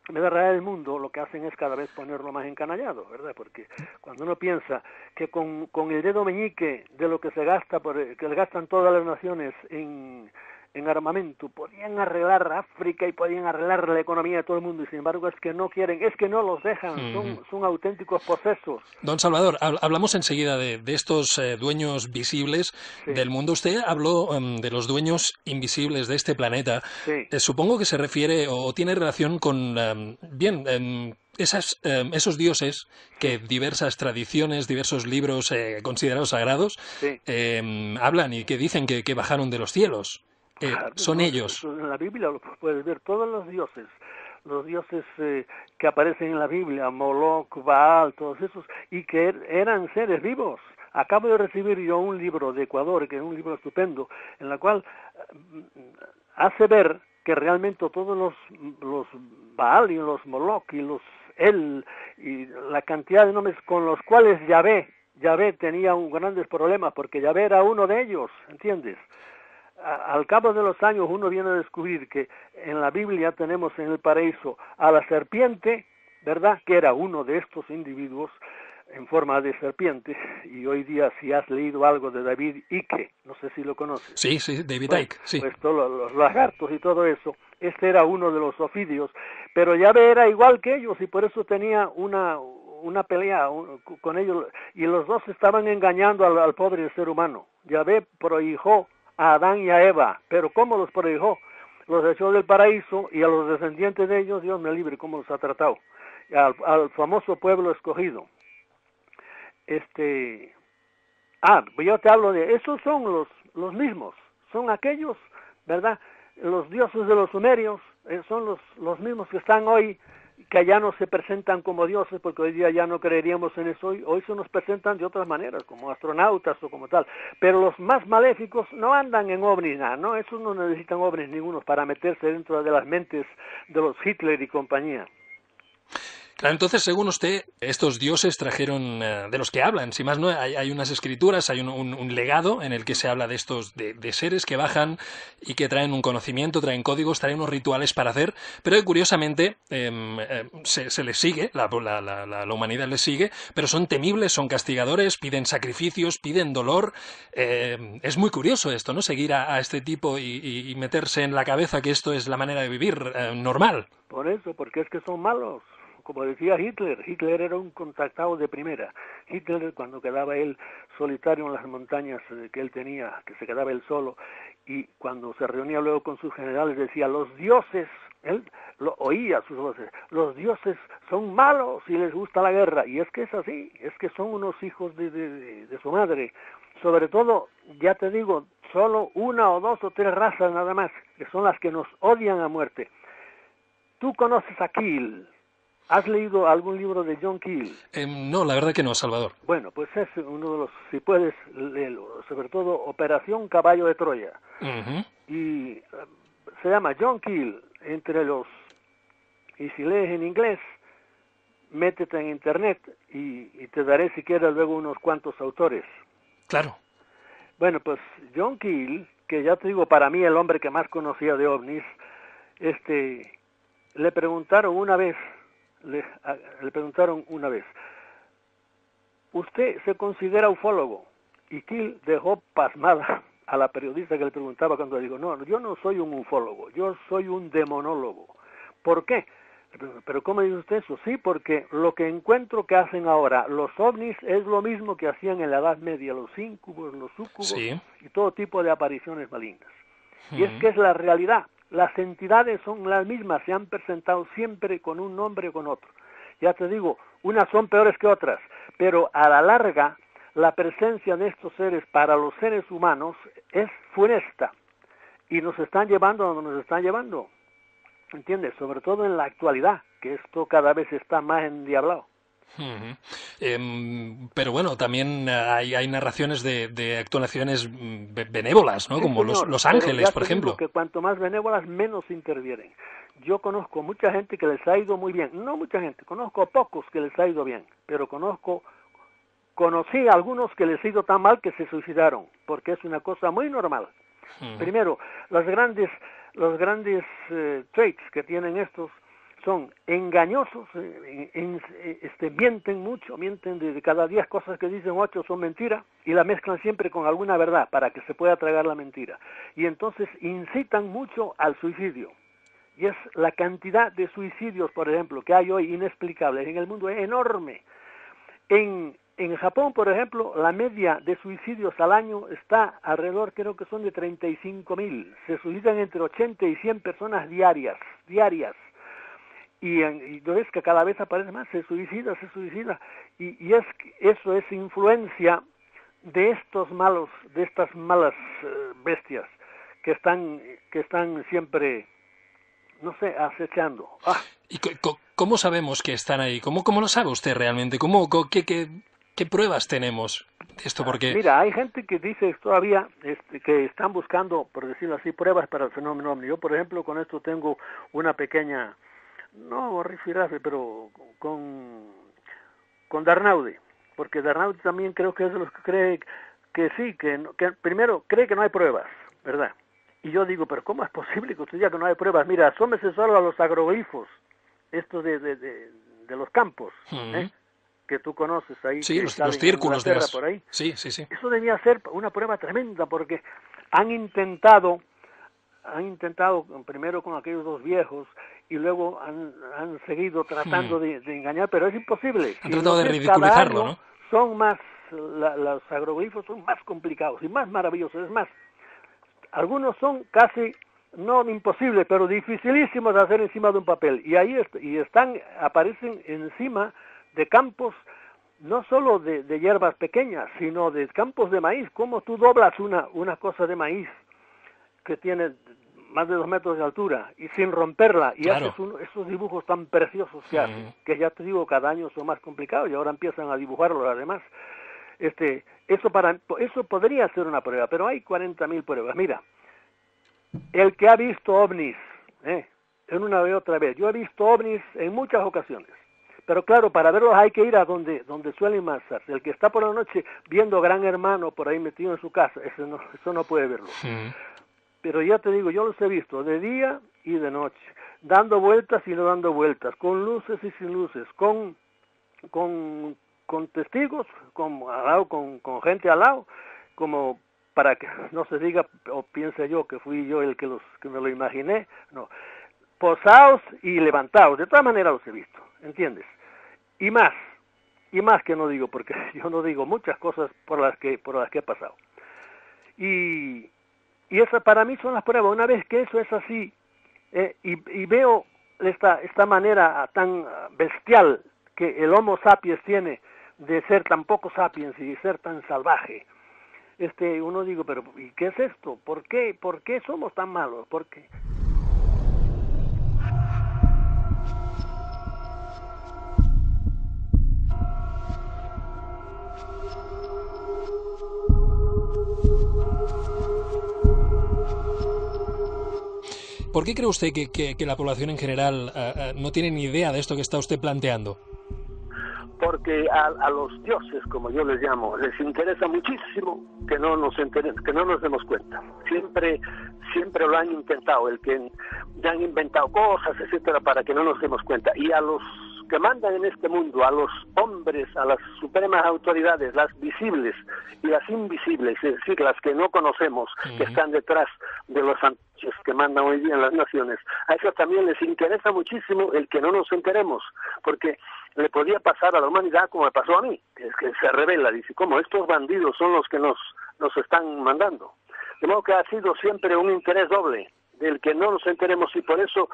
en verdad el mundo lo que hacen es cada vez ponerlo más encanallado, ¿verdad? Porque cuando uno piensa que con el dedo meñique de lo que se gasta, que le gastan todas las naciones en armamento, podían arreglar África y podían arreglar la economía de todo el mundo, y sin embargo es que no quieren, es que no los dejan, son auténticos posesos. Don Salvador, hablamos enseguida de estos dueños visibles Sí, del mundo. Usted habló de los dueños invisibles de este planeta. sí. Supongo que se refiere o tiene relación con, esos dioses que Sí, diversas tradiciones, diversos libros considerados sagrados sí, hablan y que dicen que bajaron de los cielos. claro, Son no, ellos. eso en la Biblia lo puedes ver, todos los dioses que aparecen en la Biblia, Moloch, Baal, todos esos, y que eran seres vivos. Acabo de recibir yo un libro de Ecuador, que es un libro estupendo, en la cual hace ver que realmente todos los Baal y los Moloch y los El y la cantidad de nombres con los cuales Yahvé tenía grandes problemas, porque Yahvé era uno de ellos, ¿entiendes? Al cabo de los años uno viene a descubrir que en la Biblia tenemos en el paraíso a la serpiente, ¿verdad?, que era uno de estos individuos en forma de serpiente, y hoy día si has leído algo de David Icke, no sé si lo conoces, Sí, sí, David bueno, Icke, sí. pues todos los lagartos y todo eso, este era uno de los ofidios, pero Yahvé era igual que ellos y por eso tenía una pelea con ellos, y los dos estaban engañando al pobre ser humano. Yahvé prohijó a Adán y a Eva, pero ¿cómo los prohijó? Los echó del paraíso, y a los descendientes de ellos, Dios me libre, ¿cómo los ha tratado? Al famoso pueblo escogido. Yo te hablo de, esos son los mismos, son aquellos, ¿verdad? Los dioses de los sumerios son los mismos que están hoy, que ya no se presentan como dioses, porque hoy día ya no creeríamos en eso, hoy se nos presentan de otras maneras, como astronautas o como tal, pero los más maléficos no andan en ovnis, nada, ¿no? Esos no necesitan ovnis ningunos para meterse dentro de las mentes de los Hitler y compañía. Claro, entonces, según usted, estos dioses trajeron, de los que hablan, si más no, hay unas escrituras, hay un legado en el que se habla de estos, de seres que bajan y que traen un conocimiento, traen códigos, traen unos rituales para hacer, pero que curiosamente se les sigue, la humanidad les sigue, pero son temibles, son castigadores, piden sacrificios, piden dolor. Es muy curioso esto, ¿no? Seguir a este tipo y meterse en la cabeza que esto es la manera de vivir normal. Por eso, porque es que son malos. Como decía Hitler era un contactado de primera. Hitler, cuando quedaba él solitario en las montañas que él tenía, que se quedaba él solo, y cuando se reunía luego con sus generales decía, los dioses, él lo oía sus voces, los dioses son malos y les gusta la guerra. Y es que es así, es que son unos hijos de su madre. Sobre todo, ya te digo, solo una o dos o tres razas nada más, que son las que nos odian a muerte. Tú conoces a Keel. ¿Has leído algún libro de John Keel? No, la verdad que no, Salvador. Bueno, pues es uno de los, si puedes leerlo, sobre todo Operación Caballo de Troya. Ujú. Y se llama John Keel, y si lees en inglés, métete en internet y te daré si quieres luego unos cuantos autores. Claro. Bueno, pues John Keel, que ya te digo, para mí el hombre que más conocía de ovnis, le preguntaron una vez, le preguntaron una vez, ¿usted se considera ufólogo? Y Keel dejó pasmada a la periodista que le preguntaba cuando le dijo, no, yo no soy un ufólogo, yo soy un demonólogo. ¿Por qué? ¿Pero cómo dice usted eso? Sí, porque lo que encuentro que hacen ahora los ovnis es lo mismo que hacían en la Edad Media, los íncubos, los súcubos Sí. y todo tipo de apariciones malignas. Y es Ujú. que es la realidad. Las entidades son las mismas, se han presentado siempre con un nombre o con otro. Ya te digo, unas son peores que otras, pero a la larga la presencia de estos seres para los seres humanos es funesta y nos están llevando a donde nos están llevando, ¿entiendes? Sobre todo en la actualidad, que esto cada vez está más endiablado. Ujú. Pero bueno, también hay narraciones de actuaciones benévolas, ¿no? Sí, Como señor, los pero ángeles, ya por te digo ejemplo. que cuanto más benévolas, menos intervienen. Yo conozco mucha gente que les ha ido muy bien, no mucha gente, conozco pocos que les ha ido bien, pero conocí a algunos que les ha ido tan mal que se suicidaron, porque es una cosa muy normal. Ujú. Primero, los grandes traits que tienen estos son engañosos, mienten mucho, mienten de cada 10 cosas que dicen 8 son mentiras y la mezclan siempre con alguna verdad para que se pueda tragar la mentira. Y entonces incitan mucho al suicidio. Y es la cantidad de suicidios, por ejemplo, que hay hoy inexplicables en el mundo es enorme. En Japón, por ejemplo, la media de suicidios al año está alrededor, creo que son de 35.000. Se suicidan entre 80 y 100 personas diarias. Y ves que cada vez aparece más, se suicida. Y eso es influencia de estas malas bestias que están siempre, no sé, acechando. ¿Y cómo sabemos que están ahí? ¿Cómo lo sabe usted realmente? ¿Qué pruebas tenemos de esto? Porque mira, hay gente que dice todavía que están buscando, por decirlo así, pruebas para el fenómeno ovni. Yo, por ejemplo, con esto tengo una pequeña, no rifirrafe, pero con Darnaude, porque Darnaude también creo que es de los que cree que sí, que primero cree que no hay pruebas, ¿verdad? Y yo digo, pero ¿cómo es posible que usted diga que no hay pruebas? Mira, asómese solo a los agroglifos, estos de los campos, que tú conoces ahí. Sí, los círculos de por ahí. Sí. Eso debía ser una prueba tremenda, porque han intentado primero con aquellos 2 viejos y luego han seguido tratando de engañar, pero es imposible. Han tratado de ridiculizarlo, ¿no? Son más, los agroglifos son más complicados y más maravillosos. Es más, algunos son casi, no imposibles, pero dificilísimos de hacer encima de un papel. Y ahí aparecen encima de campos, no solo de hierbas pequeñas, sino de campos de maíz. ¿Cómo tú doblas una cosa de maíz que tiene más de 2 metros de altura y sin romperla? Y claro, haces esos dibujos tan preciosos que hacen, que ya te digo, cada año son más complicados y ahora empiezan a dibujarlos además. Eso podría ser una prueba, pero hay 40.000 pruebas. Mira, el que ha visto ovnis, en una y otra vez, yo he visto ovnis en muchas ocasiones. Pero claro, para verlos hay que ir a donde suelen marcharse. El que está por la noche viendo Gran Hermano por ahí metido en su casa, eso no puede verlo. Pero ya te digo, yo los he visto de día y de noche, dando vueltas y no dando vueltas, con luces y sin luces, con testigos, con gente al lado, como para que no se diga o piense yo que fui yo el que me lo imaginé, no. Posados y levantados, de todas maneras los he visto, ¿entiendes? Y más que no digo, porque yo no digo muchas cosas por las que he pasado. Y esas para mí son las pruebas. Una vez que eso es así, y veo esta manera tan bestial que el Homo sapiens tiene de ser tan poco sapiens y de ser tan salvaje, uno digo, pero ¿y qué es esto? ¿Por qué somos tan malos? ¿Por qué? ¿Por qué cree usted que la población en general no tiene ni idea de esto que está usted planteando? Porque a los dioses, como yo les llamo, les interesa muchísimo que no nos demos cuenta. Siempre lo han intentado, ya han inventado cosas, etcétera, para que no nos demos cuenta. Y a los que mandan en este mundo, a los hombres, a las supremas autoridades, las visibles y las invisibles, es decir, las que no conocemos, que están detrás de los antorchas que mandan hoy día en las naciones, a ellos también les interesa muchísimo el que no nos enteremos, porque le podía pasar a la humanidad como me pasó a mí, que se revela, dice, ¿cómo estos bandidos son los que nos están mandando? De modo que ha sido siempre un interés doble, del que no nos enteremos, y por eso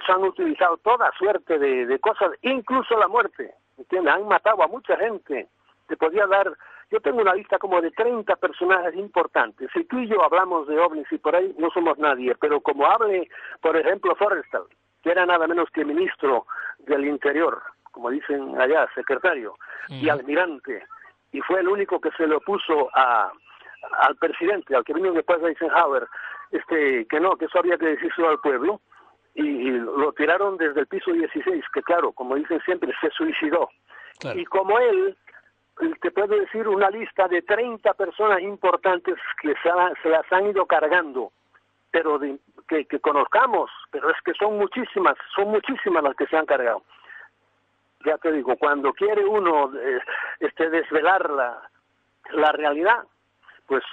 han utilizado toda suerte de cosas, incluso la muerte, ¿entiendes? Han matado a mucha gente. Te podía dar, yo tengo una lista como de 30 personajes importantes. Si tú y yo hablamos de ovnis y por ahí no somos nadie, pero como hable, por ejemplo, Forrestal, que era nada menos que ministro del Interior, como dicen allá, secretario, y almirante, y fue el único que se le opuso al presidente, al que vino después de Eisenhower, que eso había que decírselo al pueblo, y lo tiraron desde el piso 16, que claro, como dicen siempre, se suicidó. Claro. Y como él, te puedo decir una lista de 30 personas importantes que se las han ido cargando, pero que conozcamos, pero es que son muchísimas las que se han cargado. Ya te digo, cuando quiere uno desvelar la realidad, pues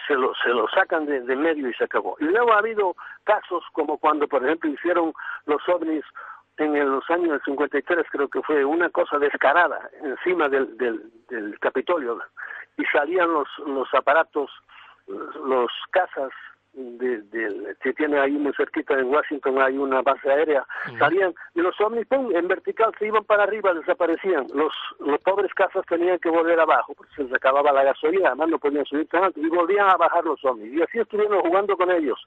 se lo sacan de medio y se acabó. Y luego ha habido casos como cuando, por ejemplo, hicieron los ovnis en los años 53, creo que fue una cosa descarada encima del Capitolio, y salían los aparatos, los cazas que tiene ahí muy cerquita en Washington, hay una base aérea, salían y los ovnis, ¡pum!, en vertical se iban para arriba, desaparecían. Los pobres cazas tenían que volver abajo, porque se les acababa la gasolina, además no podían subir tan alto, y volvían a bajar los ovnis, y así estuvieron jugando con ellos.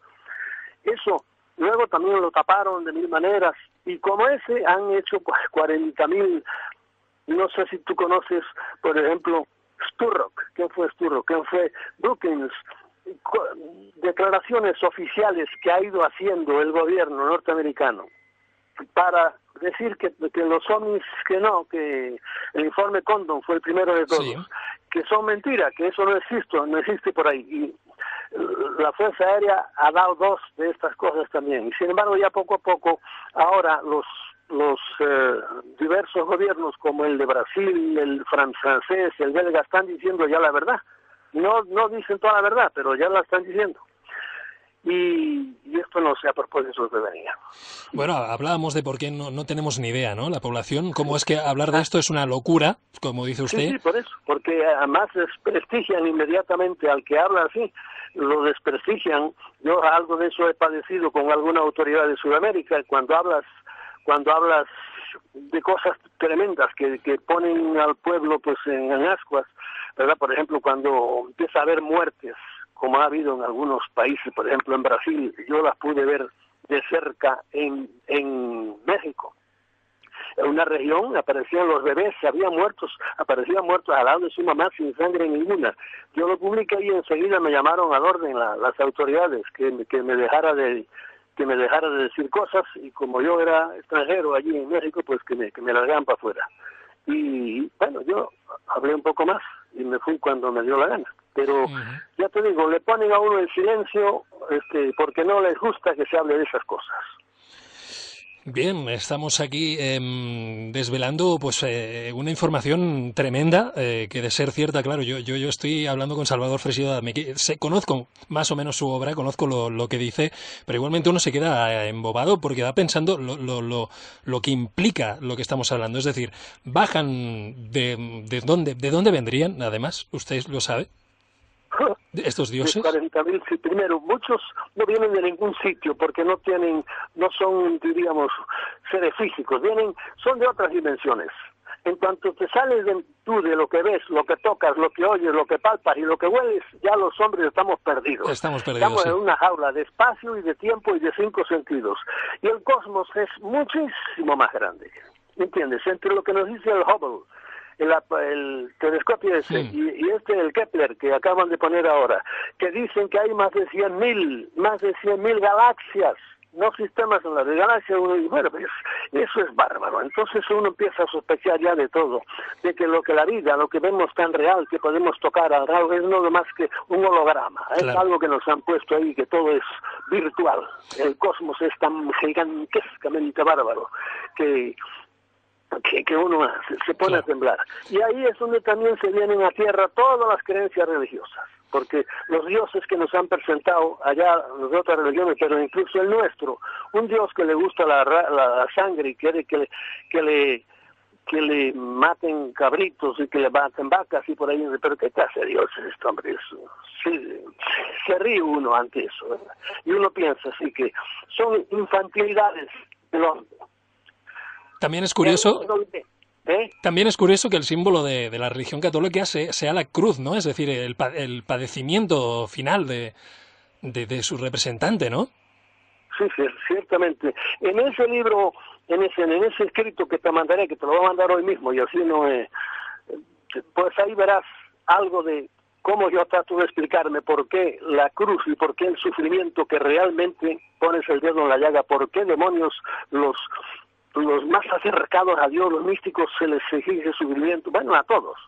Eso luego también lo taparon de mil maneras, y como ese han hecho 40.000, no sé si tú conoces, por ejemplo, Sturrock. ¿Quién fue Sturrock? ¿Quién fue Brookings? Declaraciones oficiales que ha ido haciendo el gobierno norteamericano para decir que los ovnis, que el informe Condon fue el primero de todos, sí, que son mentiras, que eso no existe por ahí. Y la Fuerza Aérea ha dado dos de estas cosas también. Y sin embargo, ya poco a poco, ahora los diversos gobiernos, como el de Brasil, el francés, el belga, están diciendo ya la verdad. No dicen toda la verdad, pero ya la están diciendo. Y esto no sé a propósito de venía. Bueno, hablábamos de por qué no tenemos ni idea, ¿no? La población, cómo es que hablar de esto es una locura, como dice usted. Sí, por eso, porque además desprestigian inmediatamente al que habla así, lo desprestigian. Yo algo de eso he padecido con alguna autoridad de Sudamérica, cuando hablas de cosas tremendas que ponen al pueblo pues en ascuas, ¿verdad? Por ejemplo, cuando empieza a haber muertes, como ha habido en algunos países, por ejemplo en Brasil, yo las pude ver de cerca en México. En una región aparecían los bebés, aparecían muertos al lado de su mamá sin sangre ninguna. Yo lo publiqué y enseguida me llamaron al orden las autoridades que me dejara de decir cosas, y como yo era extranjero allí en México, pues que me largaran para afuera. Y bueno, yo hablé un poco más y me fui cuando me dio la gana. Pero ya te digo, le ponen a uno el silencio porque no les gusta que se hable de esas cosas. Bien, estamos aquí desvelando pues una información tremenda que, de ser cierta, claro, yo estoy hablando con Salvador Freixidó, conozco más o menos su obra, conozco lo que dice, pero igualmente uno se queda embobado porque va pensando lo que implica lo que estamos hablando. Es decir, bajan de dónde vendrían, además, usted lo sabe. ¿Estos dioses? 40.000, sí. Primero, muchos no vienen de ningún sitio porque no son, diríamos, seres físicos, son de otras dimensiones. En cuanto te sales tú de lo que ves, lo que tocas, lo que oyes, lo que palpas y lo que hueles, ya los hombres estamos perdidos. Estamos sí. En una jaula de espacio y de tiempo y de 5 sentidos. Y el cosmos es muchísimo más grande. ¿Entiendes? Entre lo que nos dice el Hubble, el telescopio ese, y el Kepler que acaban de poner ahora, que dicen que hay más de 100.000 galaxias, no sistemas solares, de galaxias, y bueno, pues eso es bárbaro. Entonces uno empieza a sospechar ya de todo, de que la vida, lo que vemos tan real, que podemos tocar al lado, es no más que un holograma, claro. Es algo que nos han puesto ahí, que todo es virtual. El cosmos es tan gigantescamente bárbaro que uno se pone a temblar. Y ahí es donde también se vienen a tierra todas las creencias religiosas, porque los dioses que nos han presentado allá, las otras religiones, pero incluso el nuestro, un dios que le gusta la sangre y quiere que le maten cabritos y que le maten vacas y por ahí, pero ¿qué clase de dios es esto, hombre? Se ríe uno ante eso, ¿verdad? Y uno piensa así que son infantilidades del hombre. También es curioso que el símbolo de la religión católica sea la cruz, ¿no? Es decir, el padecimiento final de su representante, ¿no? Sí, ciertamente. En ese libro, en ese escrito que te mandaré, que te lo voy a mandar hoy mismo, y así pues ahí verás algo de cómo yo trato de explicarme por qué la cruz y por qué el sufrimiento, que realmente pones el dedo en la llaga, por qué demonios los más acercados a Dios, los místicos, se les exige sufrimiento, bueno, a todos,